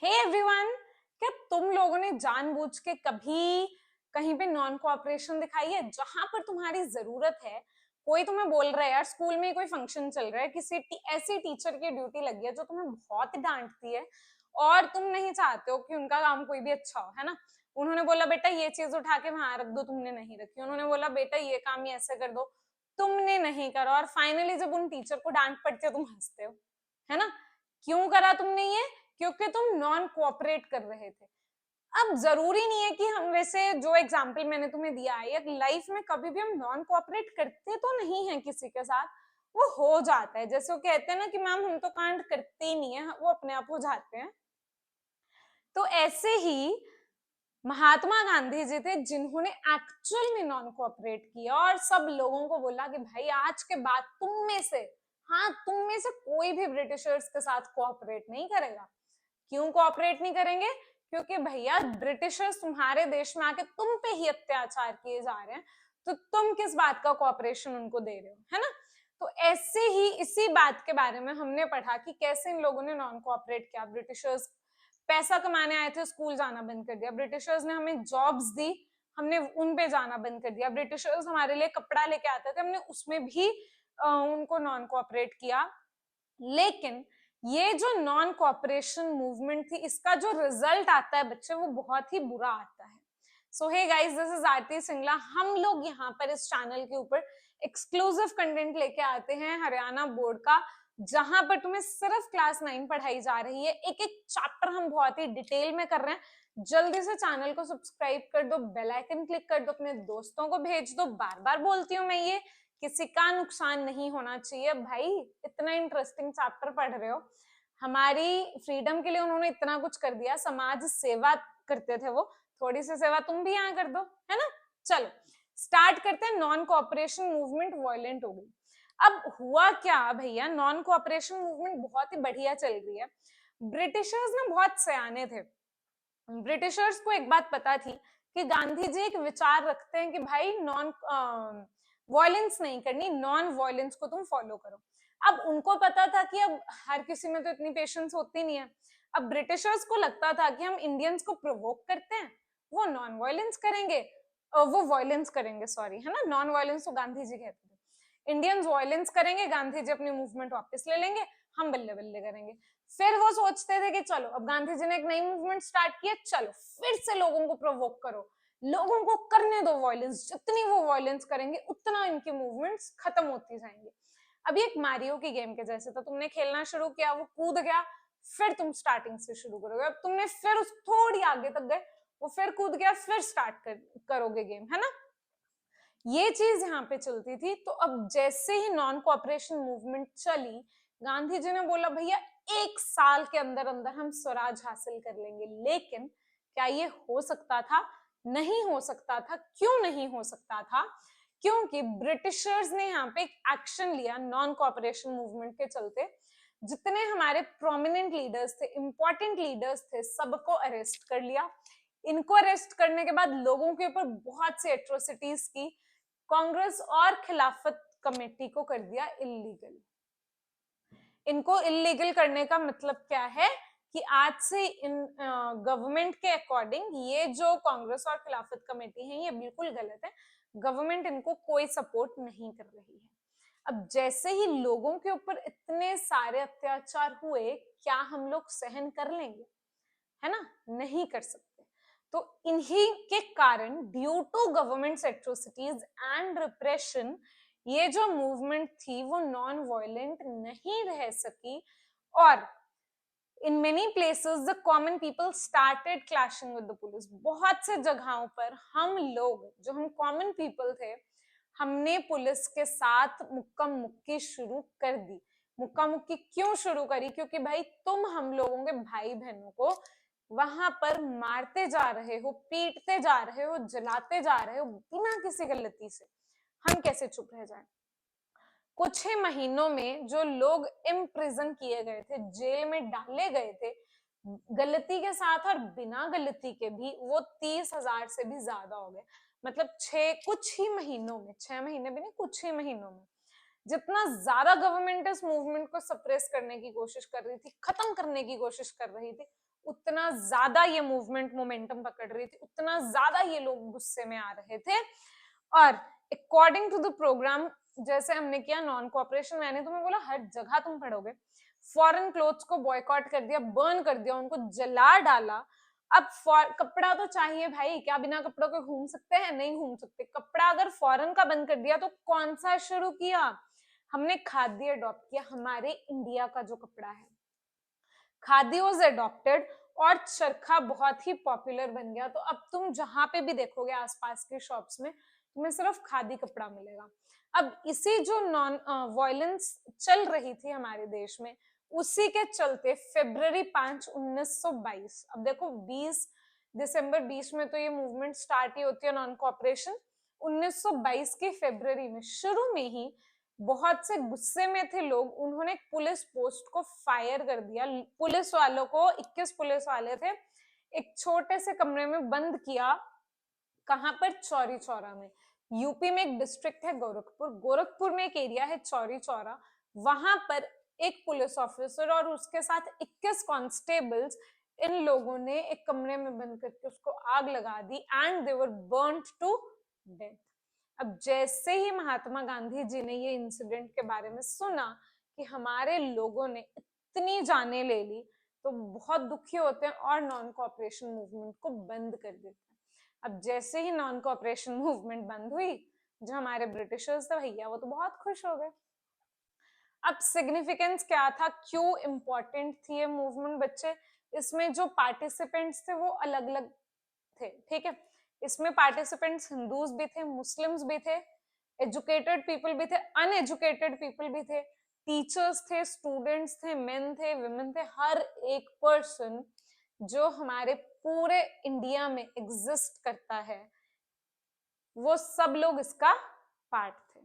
Hey everyone, क्या तुम लोगों ने जानबूझ के कभी कहीं पे नॉन कोऑपरेशन दिखाई है? जहां पर तुम्हारी जरूरत है, कोई तुम्हें बोल रहा है यार स्कूल में कोई फंक्शन चल रहा है, ऐसी टीचर की ड्यूटी लगी है जो तुम्हें बहुत डांटती है और तुम नहीं चाहते हो कि उनका काम कोई भी अच्छा हो, है ना। उन्होंने बोला बेटा ये चीज उठा के वहां रख दो, तुमने नहीं रखी। उन्होंने बोला बेटा ये काम ये ऐसे कर दो, तुमने नहीं करा। और फाइनली जब उन टीचर को डांट पड़ती है तुम हंसते हो, है ना। क्यों करा तुमने ये? क्योंकि तुम नॉन कोऑपरेट कर रहे थे। अब जरूरी नहीं है कि हम, वैसे जो एग्जाम्पल मैंने तुम्हें दिया है, लाइफ में कभी भी हम नॉन कोऑपरेट करते तो नहीं है किसी के साथ, वो हो जाता है। जैसे वो कहते हैं ना कि मैम हम तो कांड करते ही नहीं है, वो अपने आप हो जाते हैं। तो ऐसे ही महात्मा गांधी जी थे जिन्होंने एक्चुअल में नॉन कोऑपरेट किया और सब लोगों को बोला कि भाई आज के बाद तुम में से, हाँ तुम में से कोई भी ब्रिटिशर्स के साथ कोऑपरेट नहीं करेगा। क्यों कोऑपरेट नहीं करेंगे? क्योंकि भैया ब्रिटिशर्स तुम्हारे देश में आके तुम पे ही अत्याचार किए जा रहे हैं, तो तुम किस बात का कोऑपरेशन उनको दे रहे हो, है ना। तो ऐसे ही इसी बात के बारे में हमने पढ़ा कि कैसे इन लोगों ने नॉन कोऑपरेट किया। ब्रिटिशर्स पैसा कमाने आए थे, स्कूल जाना बंद कर दिया। ब्रिटिशर्स ने हमें जॉब्स दी, हमने उन पे जाना बंद कर दिया। ब्रिटिशर्स हमारे लिए कपड़ा लेके आते थे, हमने उसमें भी उनको नॉन कोऑपरेट किया। लेकिन ये जो नॉन कोऑपरेशन मूवमेंट थी, इसका जो रिजल्ट आता है बच्चे, वो बहुत ही बुरा आता है। सो हे गाइस, दिस इज आरती सिंगला। हम लोग यहाँ पर इस चैनल के ऊपर एक्सक्लूसिव कंटेंट लेके आते हैं हरियाणा बोर्ड का, जहां पर तुम्हें सिर्फ क्लास 9 पढ़ाई जा रही है। एक एक चैप्टर हम बहुत ही डिटेल में कर रहे हैं। जल्दी से चैनल को सब्सक्राइब कर दो, बेल आइकन क्लिक कर दो, अपने दोस्तों को भेज दो। बार बार बोलती हूँ मैं ये, किसी का नुकसान नहीं होना चाहिए भाई। इतना इंटरेस्टिंग चैप्टर पढ़ रहे हो, हमारी फ्रीडम के लिए उन्होंने इतना कुछ कर दिया, समाज सेवा करते थे वो, थोड़ी सी सेवा तुम भी यहाँ कर दो, है ना। चलो स्टार्ट करते हैं। नॉन कोऑपरेशन मूवमेंट वायलेंट हो गई। अब हुआ क्या भैया, नॉन कोऑपरेशन मूवमेंट बहुत ही बढ़िया चल रही है। ब्रिटिशर्स ना बहुत सयाने थे। ब्रिटिशर्स को एक बात पता थी कि गांधी जी एक विचार रखते हैं कि भाई नॉन वॉयलेंस नहीं करनी, नॉन वॉयलेंस को तुम फॉलो करो। अब उनको पता था कि अब हर किसी में तो इतनी पेशेंस होती नहीं है। अब ब्रिटिशर्स को लगता था कि हम इंडियंस को प्रोवोक करते हैं, वो नॉन वॉयलेंस करेंगे, वो वॉयलेंस करेंगे, सॉरी, है ना। नॉन वॉयलेंस तो गांधी जी कहते थे, इंडियंस वॉयलेंस करेंगे, गांधी जी अपनी मूवमेंट वापस ले लेंगे, हम बल्ले बल्ले करेंगे। फिर वो सोचते थे कि चलो अब गांधी जी ने एक नई मूवमेंट स्टार्ट की है, चलो फिर से लोगों को प्रोवोक करो, लोगों को करने दो वॉयलेंस, जितनी वो वॉयलेंस करेंगे उतना इनकी मूवमेंट्स खत्म होती जाएंगे। अब ये एक मारियो की गेम के जैसे था, तुमने खेलना शुरू किया, वो कूद गया, फिर तुम स्टार्टिंग से शुरू करोगे। अब तुमने फिर उस थोड़ी आगे तक गए, वो फिर कूद गया, फिर करोगे गेम, है ना। ये चीज यहाँ पे चलती थी। तो अब जैसे ही नॉन कोऑपरेशन मूवमेंट चली, गांधी जी ने बोला भैया 1 साल के अंदर अंदर हम स्वराज हासिल कर लेंगे। लेकिन क्या ये हो सकता था? नहीं हो सकता था। क्यों नहीं हो सकता था? क्योंकि ब्रिटिशर्स ने यहाँ पे एक एक्शन लिया नॉन कोऑपरेशन मूवमेंट के चलते। जितने हमारे प्रोमिनेंट लीडर्स थे, इंपॉर्टेंट लीडर्स थे, सबको अरेस्ट कर लिया। इनको अरेस्ट करने के बाद लोगों के ऊपर बहुत सी एट्रोसिटीज की, कांग्रेस और खिलाफत कमेटी को कर दिया इलीगल। इनको इलीगल करने का मतलब क्या है कि आज से इन गवर्नमेंट के अकॉर्डिंग ये जो कांग्रेस और खिलाफत कमेटी है ये बिल्कुल गलत है। गवर्नमेंट इनको कोई सपोर्ट नहीं कर रही है। अब जैसे ही लोगों के ऊपर इतने सारे अत्याचार हुए, क्या हम लोग सहन कर लेंगे? है ना, नहीं कर सकते। तो इन्हीं के कारण, due to government atrocities and repression, ये जो मूवमेंट थी वो नॉन वायलेंट नहीं रह सकी। और in many places the common people started clashing with the police. बहुत से जगहों पर हम लोग, जो हम कॉमन पीपल थे, हमने पुलिस के साथ मुक्का मुक्की शुरू कर दी। मुक्का मुक्की क्यों शुरू करी? क्योंकि भाई तुम हम लोगों के भाई बहनों को वहां पर मारते जा रहे हो, पीटते जा रहे हो, जलाते जा रहे हो बिना किसी गलती से, हम कैसे चुप रह जाएं? कुछ ही महीनों में जो लोग इम्प्रिजन किए गए थे, जेल में डाले गए थे, गलती के साथ और बिना गलती के भी, वो 30,000 से भी ज्यादा हो गए। मतलब कुछ ही महीनों में, 6 महीने भी नहीं, कुछ ही महीनों में जितना ज्यादा गवर्नमेंट इस मूवमेंट को सप्रेस करने की कोशिश कर रही थी, खत्म करने की कोशिश कर रही थी, उतना ज्यादा ये मूवमेंट मोमेंटम पकड़ रही थी, उतना ज्यादा ये लोग गुस्से में आ रहे थे। और अकॉर्डिंग टू द प्रोग्राम, जैसे हमने किया नॉन कोऑपरेशन, मैंने तुम्हें बोला हर जगह तुम पढ़ोगे, फॉरेन क्लोथ्स को बॉयकॉट कर दिया, बर्न कर दिया, उनको जला डाला। अब कपड़ा तो चाहिए भाई, क्या बिना कपड़ों के घूम सकते हैं? नहीं घूम सकते। कपड़ा अगर फॉरेन का बंद कर दिया तो कौन सा शुरू किया? हमने खादी अडॉप्ट किया, हमारे इंडिया का जो कपड़ा है। खादी वाज अडॉप्टेड और चरखा बहुत ही पॉपुलर बन गया। तो अब तुम जहां पे भी देखोगे आसपास के शॉप्स में, तुम्हें सिर्फ खादी कपड़ा मिलेगा। अब इसी जो नॉन वायलेंस चल रही थी हमारे देश में, उसी के चलते फरवरी 5, 1922, अब देखो 20 दिसंबर 20 में तो ये मूवमेंट स्टार्ट ही होती है नॉन कोऑपरेशन। 1922 के फरवरी में शुरू में ही बहुत से गुस्से में थे लोग, उन्होंने पुलिस पोस्ट को फायर कर दिया। पुलिस वालों को, 21 पुलिस वाले थे, एक छोटे से कमरे में बंद किया। कहां पर? चौरी चौरा में। यूपी में एक डिस्ट्रिक्ट है गोरखपुर, गोरखपुर में एक एरिया है चौरी चौरा, वहां पर एक पुलिस ऑफिसर और उसके साथ 21 कांस्टेबल्स, इन लोगों ने एक कमरे में बंद करके उसको आग लगा दी and they were burned to death. अब जैसे ही महात्मा गांधी जी ने ये इंसिडेंट के बारे में सुना कि हमारे लोगों ने इतनी जानें ले ली, तो बहुत दुखी होते हैं और नॉन कोऑपरेशन मूवमेंट को बंद कर देते हैं। अब जैसे ही नॉन कोऑपरेशन मूवमेंट बंद हुई, जो हमारे ब्रिटिशर्स थे भैया, वो तो बहुत खुश हो गए। अब सिग्निफिकेंस क्या था, क्यों इंपॉर्टेंट थी ये मूवमेंट बच्चे? इसमें जो पार्टिसिपेंट्स थे वो अलग अलग थे, ठीक है। इसमें पार्टिसिपेंट्स हिंदूज भी थे, मुस्लिम्स भी थे, एजुकेटेड पीपल भी थे, अनएजुकेटेड पीपल भी थे, टीचर्स थे, स्टूडेंट्स थे, मेन थे, विमेन थे, हर एक पर्सन जो हमारे पूरे इंडिया में एग्जिस्ट करता है, वो सब लोग इसका पार्ट थे।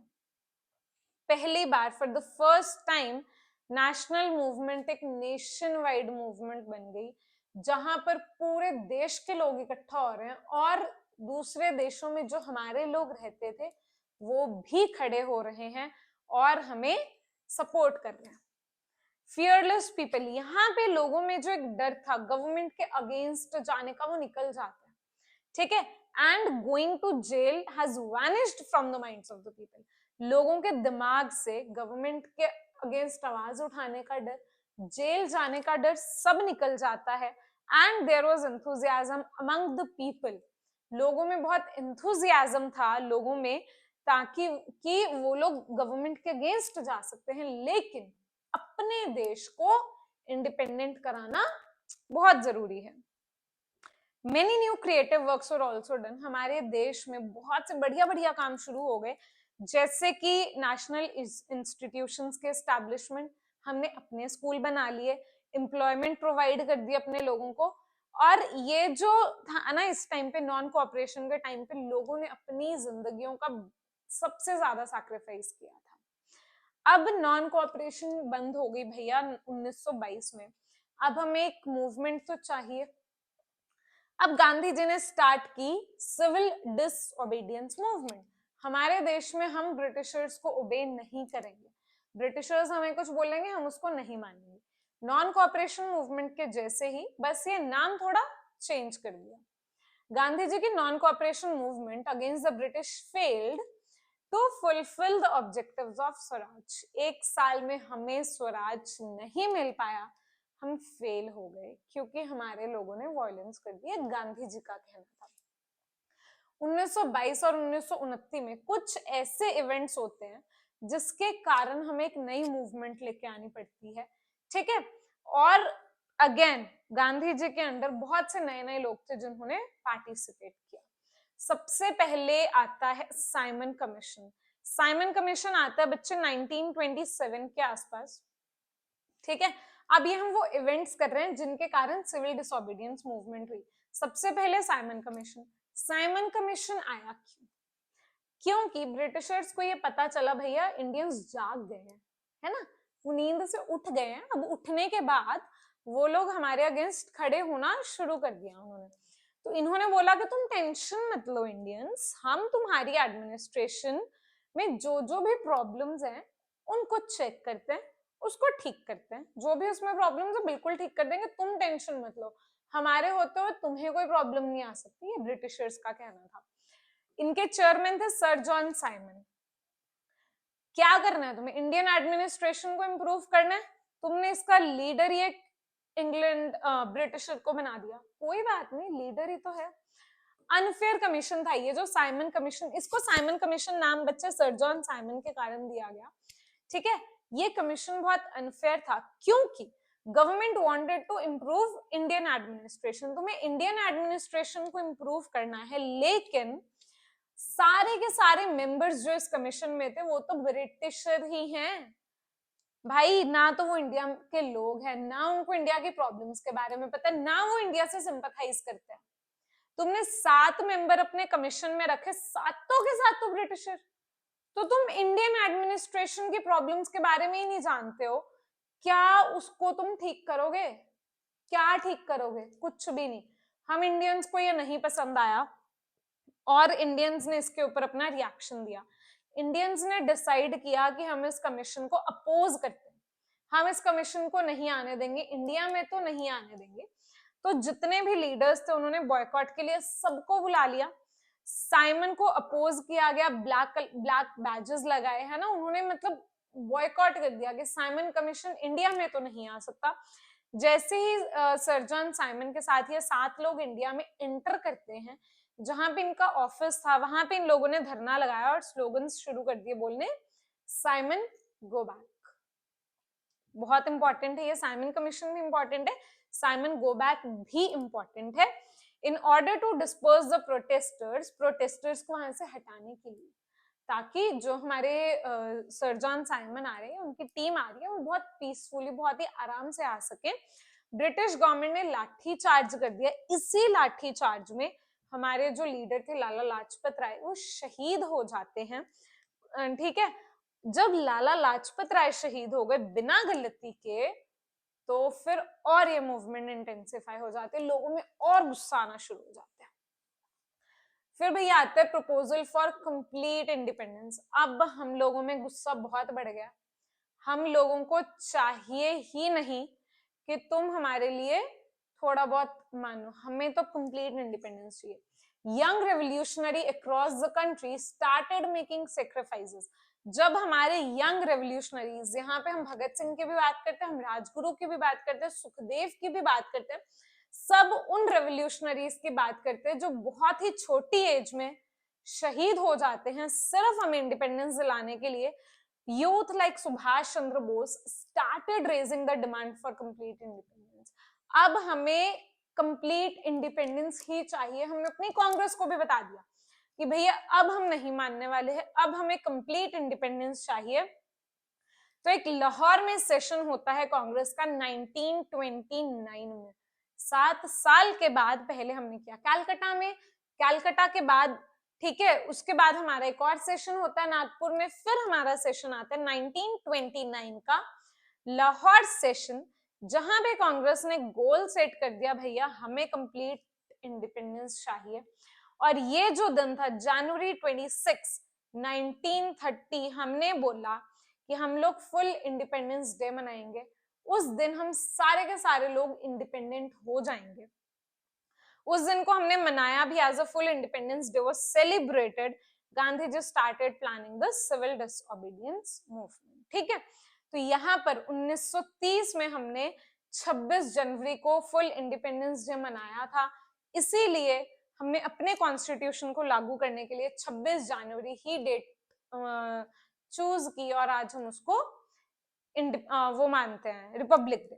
पहली बार for the first time national movement एक नेशन वाइड मूवमेंट बन गई, जहां पर पूरे देश के लोग इकट्ठा हो रहे हैं और दूसरे देशों में जो हमारे लोग रहते थे वो भी खड़े हो रहे हैं और हमें सपोर्ट कर रहे हैं। फियरलेस पीपल, यहाँ पे लोगों में जो एक डर था गवर्नमेंट के अगेंस्ट जाने का, वो निकल जाता है, ठीक है। And going to jail has vanished from the minds of the people. लोगों के दिमाग से गवर्नमेंट के अगेंस्ट आवाज उठाने का डर, जेल जाने का डर, सब निकल जाता है। And there was enthusiasm among the people, लोगों में बहुत एंथुसियाज्म था लोगों में, ताकि कि वो लोग गवर्नमेंट के अगेंस्ट जा सकते हैं, लेकिन अपने देश को इंडिपेंडेंट कराना बहुत जरूरी है। Many new creative works were also done. हमारे देश में बहुत से बढ़िया बढ़िया काम शुरू हो गए, जैसे कि नेशनल इंस्टीट्यूशंस के एस्टैब्लिशमेंट, हमने अपने स्कूल बना लिए, एम्प्लॉयमेंट प्रोवाइड कर दी अपने लोगों को। और ये जो था ना, इस टाइम पे नॉन कोऑपरेशन के टाइम पे लोगों ने अपनी जिंदगियों का सबसे ज्यादा सैक्रिफाइस किया था। अब नॉन कोऑपरेशन बंद हो गई भैया 1922 में, अब हमें एक मूवमेंट तो चाहिए। अब गांधी जी ने स्टार्ट की सिविल डिसओबीडियंस मूवमेंट। हमारे देश में हम ब्रिटिशर्स को ओबे नहीं करेंगे, ब्रिटिशर्स हमें कुछ बोलेंगे हम उसको नहीं मानेंगे। नॉन कोऑपरेशन मूवमेंट के जैसे ही, बस ये नाम थोड़ा चेंज कर दिया। गांधी जी की non cooperation movement against the British failed to fulfil the objectives of Swaraj. एक साल में हमें स्वराज नहीं मिल पाया, हम फेल हो गए क्योंकि हमारे लोगों ने वायलेंस कर दी, गांधी जी का कहना था। 1922 और 1929 में कुछ ऐसे इवेंट्स होते हैं जिसके कारण हमें एक नई मूवमेंट लेके आनी पड़ती है, ठीक है। और अगेन गांधी जी के अंडर बहुत से नए नए लोग थे जिन्होंने पार्टिसिपेट किया। सबसे पहले आता है साइमन कमीशन। साइमन कमीशन आता है बच्चे 1927 के आसपास, ठीक है। अब ये हम वो इवेंट्स कर रहे हैं जिनके कारण सिविल डिसोबीडियंस मूवमेंट हुई। सबसे पहले साइमन कमीशन। साइमन कमीशन आया क्यों? क्योंकि ब्रिटिशर्स को ये पता चला भैया इंडियंस जाग गए हैं, है ना, वो नींद से उठ गए हैं। अब उठने के बाद वो लोग हमारे अगेंस्ट खड़े होना शुरू कर दिया उन्होंने। तो इन्होंने बोला कि तुम टेंशन मत लो इंडियंस, हम तुम्हारी एडमिनिस्ट्रेशन में जो जो भी प्रॉब्लम्स हैं उनको चेक करते हैं उसको ठीक करते हैं, जो भी उसमें प्रॉब्लम है बिल्कुल ठीक कर देंगे, तुम टेंशन मत लो, हमारे होते हुए तुम्हें कोई प्रॉब्लम नहीं आ सकती, ये ब्रिटिशर्स का कहना था। इनके चेयरमैन थे सर जॉन साइमन। क्या करना है तुम्हें, इंडियन एडमिनिस्ट्रेशन को इम्प्रूव करना है, तुमने इसका लीडर ये इंग्लैंड ब्रिटिशर को बना दिया, कोई बात नहीं, लीडर ही तो है। अनफेयर कमीशन था ये जो साइमन कमीशन, इसको साइमन कमीशन नाम बच्चे सर जॉन साइमन के कारण दिया गया, ठीक है। ये कमीशन बहुत अनफेयर था, क्योंकि government wanted to improve Indian administration, तुम्हें इंडियन एडमिनिस्ट्रेशन को इम्प्रूव करना है, लेकिन सारे के सारे मेंबर्स जो इस कमीशन में थे वो तो ब्रिटिशर ही हैं भाई, ना तो वो इंडिया के लोग हैं, ना उनको इंडिया की प्रॉब्लम्स के बारे में पता है, ना वो इंडिया से सिंपैथाइज करते हैं। तुमने 7 मेंबर अपने कमीशन में रखे, सातों के साथ तो ब्रिटिशर, तो तुम इंडियन एडमिनिस्ट्रेशन की प्रॉब्लम्स के बारे में ही नहीं जानते हो, क्या उसको तुम ठीक करोगे, क्या ठीक करोगे, कुछ भी नहीं। हम इंडियंस को ये नहीं पसंद आया और इंडियंस ने इसके ऊपर अपना रिएक्शन दिया। इंडियंस ने डिसाइड किया कि हम इस कमीशन को अपोज करते हैं, हम इस कमीशन को नहीं आने देंगे, इंडिया में तो नहीं आने देंगे। तो जितने भी लीडर्स थे उन्होंने बॉयकॉट के लिए सबको बुला लिया, साइमन को अपोज किया गया, ब्लैक बैजेस लगाए है ना उन्होंने, मतलब बॉयकॉट कर दिया कि साइमन कमीशन इंडिया में तो नहीं आ सकता। जैसे ही सर जॉन साइमन के साथ ये 7 लोग इंडिया में एंटर करते हैं, जहां पे इनका ऑफिस था वहां पे इन लोगों ने धरना लगाया और स्लोगन्स शुरू कर दिए बोलने, साइमन गो बैक। बहुत इंपॉर्टेंट है ये, साइमन कमीशन भी इंपॉर्टेंट है, साइमन गो बैक भी इंपॉर्टेंट है। In order to disperse the protesters को वहां से हटाने के लिए, ताकि जो हमारे सर जॉन साइमन आ रहे हैं, उनकी टीम आ रही है, वो बहुत पीसफुली बहुत ही आराम से आ सके। ब्रिटिश गवर्नमेंट ने लाठी चार्ज कर दिया, इसी लाठी चार्ज में हमारे जो लीडर थे लाला लाजपत राय वो शहीद हो जाते हैं, ठीक है। जब लाला लाजपत राय शहीद हो गए बिना गलती के, तो फिर और ये मूवमेंट इंटेंसिफाई हो जाते, लोगों में और गुस्सा आना शुरू हो जाता है। फिर भैया आता है प्रपोजल फॉर कंप्लीट इंडिपेंडेंस। अब हम लोगों में गुस्सा बहुत बढ़ गया, हम लोगों को चाहिए ही नहीं कि तुम हमारे लिए थोड़ा बहुत मानो, हमें तो कंप्लीट इंडिपेंडेंस चाहिए। Young revolutionary across the country started making sacrifices. जब हमारे यंग रेवोल्यूशनरीज, यहाँ पे हम भगत सिंह की भी बात करते हैं, हम राजगुरु की भी बात करते हैं, सुखदेव की भी बात करते हैं, सब उन रेवोल्यूशनरीज की बात करते हैं जो बहुत ही छोटी एज में शहीद हो जाते हैं सिर्फ हमें इंडिपेंडेंस दिलाने के लिए। Youth like Subhash Chandra Bose started raising the demand for complete independence. अब हमें कंप्लीट इंडिपेंडेंस ही चाहिए, हमने अपनी कांग्रेस को भी बता दिया कि भैया अब हम नहीं मानने वाले हैं, अब हमें कंप्लीट इंडिपेंडेंस चाहिए। तो एक लाहौर में सेशन होता है कांग्रेस का 1929 में, 7 साल के बाद। पहले हमने किया कैलकाटा में, कैलकाटा के बाद ठीक है, उसके बाद हमारा एक और सेशन होता है नागपुर में, फिर हमारा सेशन आता है 1929 का लाहौर सेशन, जहां पे कांग्रेस ने गोल सेट कर दिया भैया हमें कंप्लीट इंडिपेंडेंस चाहिए। और ये जो दिन था जनवरी 26, 1930, हमने बोला कि हम लोग फुल इंडिपेंडेंस डे मनाएंगे, उस दिन हम सारे के सारे लोग इंडिपेंडेंट हो जाएंगे। उस दिन को हमने मनाया भी as a full independence day, was celebrated. Gandhi ji started planning the civil disobedience movement, ठीक है। तो यहाँ पर 1930 में हमने 26 जनवरी को फुल इंडिपेंडेंस डे मनाया था, इसीलिए हमने अपने कॉन्स्टिट्यूशन को लागू करने के लिए 26 जनवरी ही डेट चूज की, और आज हम उसको वो मानते हैं रिपब्लिक डे।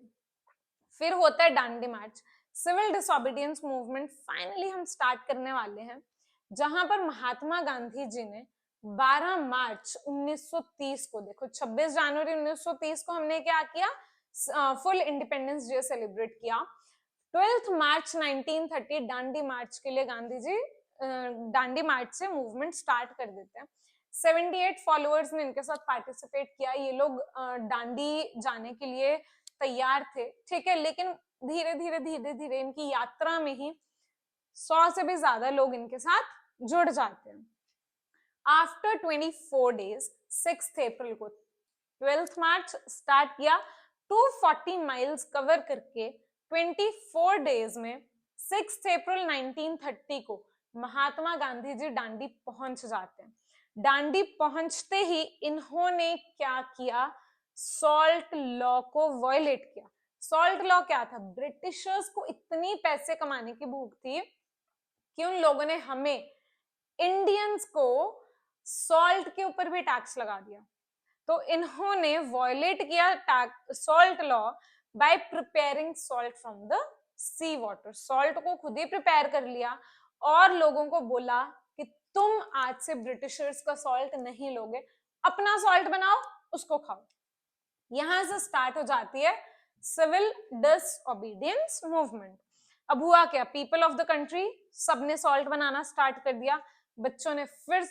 फिर होता है डांडी मार्च। सिविल डिसोबीडियंस मूवमेंट फाइनली हम स्टार्ट करने वाले हैं, जहां पर महात्मा गांधी जी ने 12 मार्च 1930 को, देखो 26 जनवरी 1930 को हमने क्या किया, फुल इंडिपेंडेंस डे सेलिब्रेट किया। 12 मार्च 1930 डांडी मार्च के लिए गांधी जी डांडी मार्च से मूवमेंट स्टार्ट कर देते हैं। 78 फॉलोअर्स ने इनके साथ पार्टिसिपेट किया, ये लोग डांडी जाने के लिए तैयार थे, ठीक है, लेकिन धीरे धीरे इनकी यात्रा में ही 100 से भी ज्यादा लोग इनके साथ जुड़ जाते हैं। आफ्टर 24 डेज 6 अप्रैल को 12th मार्च स्टार्ट किया, 240 माइल्स कवर करके 24 डेज में 6 अप्रैल 1930 को महात्मा गांधी जी दांडी पहुंच जाते हैं। दांडी पहुंचते ही इन्होंने क्या किया, सॉल्ट लॉ को वायलेट किया। सॉल्ट लॉ क्या था, ब्रिटिशर्स को इतनी पैसे कमाने की भूख थी कि उन लोगों ने हमें इंडियंस को सॉल्ट के ऊपर भी टैक्स लगा दिया। तो इन्होंने वायलेट किया salt law by preparing salt from the sea water. Salt को खुद ही प्रिपेयर कर लिया और लोगों को बोला कि तुम आज से ब्रिटिशर्स का सॉल्ट नहीं लोगे, अपना सॉल्ट बनाओ, उसको खाओ। यहां से स्टार्ट हो जाती है सिविल डिसओबीडियंस मूवमेंट। अब हुआ क्या, पीपल ऑफ द कंट्री सबने सॉल्ट बनाना स्टार्ट कर दिया, बच्चों ने फिर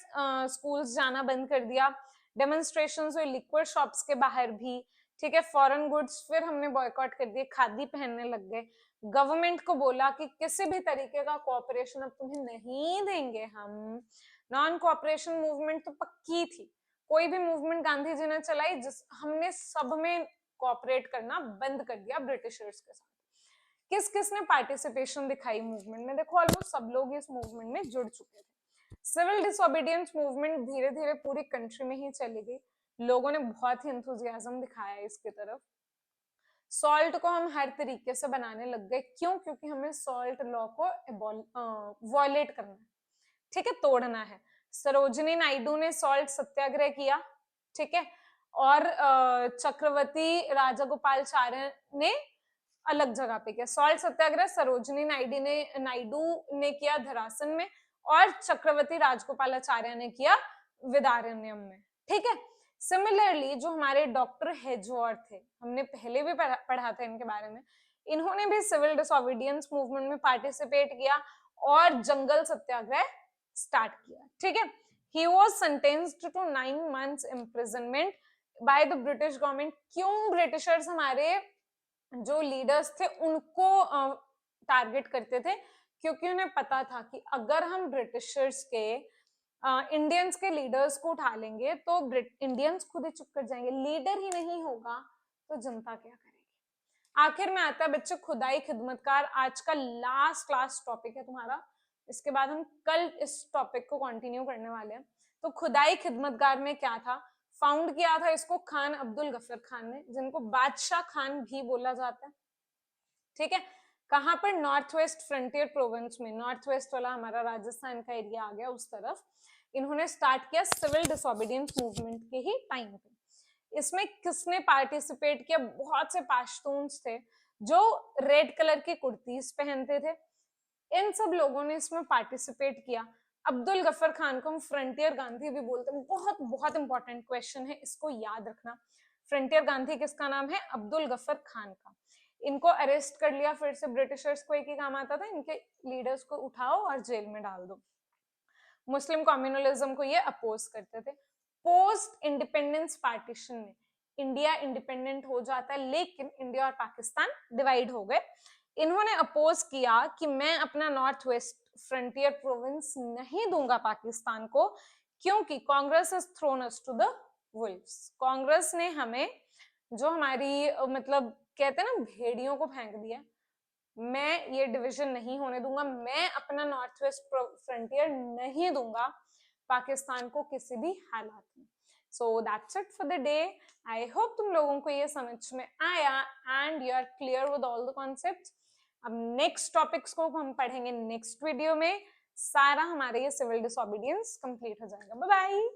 स्कूल्स जाना बंद कर दिया, डेमोन्स्ट्रेशंस हुए लिक्विड शॉप्स के बाहर भी, ठीक है। फॉरेन गुड्स फिर हमने बॉयकॉट कर दिए, खादी पहनने लग गए। गवर्नमेंट को बोला कि किसी भी तरीके का कोऑपरेशन अब तुम्हें नहीं देंगे हम। नॉन कोऑपरेशन मूवमेंट तो पक्की थी, कोई भी मूवमेंट गांधी जी ने चलाई जिस हमने सब में कोऑपरेट करना बंद कर दिया ब्रिटिशर्स के साथ। किस किस ने पार्टिसिपेशन दिखाई मूवमेंट में, देखो ऑलमोस्ट सब लोग इस मूवमेंट में जुड़ चुके थे। सिविल डिसोबीडियंस मूवमेंट धीरे धीरे पूरी कंट्री में ही चली गई, लोगों ने बहुत ही एंथुजियाज्म दिखाया इसकी तरफ। सॉल्ट को हम हर तरीके से बनाने लग गए, क्यों, क्योंकि हमें सॉल्ट लॉ को वॉयलेट करना है, ठीक है, तोड़ना है। सरोजिनी नायडू ने सॉल्ट सत्याग्रह किया, ठीक है, और चक्रवर्ती राजागोपालाचार्य ने अलग जगह पे किया। सॉल्ट सत्याग्रह सरोजिनी नायडू ने किया धरासन में और चक्रवर्ती राजगोपालाचार्य ने किया विदारण्यम में, ठीक है। सिमिलरली जो हमारे डॉक्टर हेजोर थे, हमने पहले भी पढ़ा था इनके बारे में, इन्होंने भी सिविल डिसोबीडियंस मूवमेंट में पार्टिसिपेट किया और जंगल सत्याग्रह स्टार्ट किया, ठीक है। He was sentenced to 9 months imprisonment by the British government. क्यों ब्रिटिशर्स हमारे जो लीडर्स थे उनको टारगेट करते थे, क्योंकि उन्हें पता था कि अगर हम ब्रिटिशर्स के इंडियंस के लीडर्स को उठा लेंगे तो इंडियंस खुद ही चुप कर जाएंगे, लीडर ही नहीं होगा तो जनता क्या करेगी। आखिर में आता है बच्चे खुदाई खिदमतकार, आज का लास्ट क्लास टॉपिक है तुम्हारा, इसके बाद हम कल इस टॉपिक को कंटिन्यू करने वाले हैं। तो खुदाई खिदमतगार में क्या था, फाउंड किया था इसको खान अब्दुल गफर खान ने, जिनको बादशाह खान भी बोला जाता है, ठीक है। कहां पर, नॉर्थ वेस्ट फ्रंटियर प्रोविंस में, नॉर्थ वेस्ट वाला हमारा राजस्थान का एरिया आ गया उस तरफ, इन्होंने स्टार्ट किया सिविल डिसोबीडियंस मूवमेंट के ही टाइम पे। इसमें किसने पार्टिसिपेट किया, बहुत से पाश्तून्स थे जो रेड कलर की कुर्तीज पहनते थे, इन सब लोगों ने इसमें पार्टिसिपेट किया। अब्दुल गफर खान को हम फ्रंटियर गांधी भी बोलते हैं, बहुत बहुत इंपॉर्टेंट क्वेश्चन है, इसको याद रखना। फ्रंटियर गांधी किसका नाम है, अब्दुल गफर खान का। इनको अरेस्ट कर लिया, फिर से ब्रिटिशर्स को एक ही काम आता था, इनके लीडर्स को उठाओ और जेल में डाल दो। मुस्लिम कम्युनलिज्म को ये अपोज करते थे। पोस्ट इंडिपेंडेंस पार्टीशन में इंडिया इंडिपेंडेंट हो जाता है, लेकिन इंडिया और पाकिस्तान डिवाइड हो गए। इन्होंने अपोज किया कि मैं अपना नॉर्थ वेस्ट फ्रंटियर प्रोविंस नहीं दूंगा पाकिस्तान को, क्योंकि Congress is thrown us to the wolves. Congress ने हमें जो हमारी मतलब कहते हैं ना भेड़ियों को फेंक दिया, मैं ये डिवीजन नहीं होने दूंगा, मैं अपना नॉर्थ वेस्ट फ्रंटियर नहीं दूंगा पाकिस्तान को किसी भी हालात में। So that's it for the day. I hope तुम लोगों को ये समझ में आया and you are clear with all the concepts. अब नेक्स्ट टॉपिक्स को हम पढ़ेंगे नेक्स्ट वीडियो में, सारा हमारे ये सिविल डिसोबीडियंस कंप्लीट हो जाएगा। Bye bye.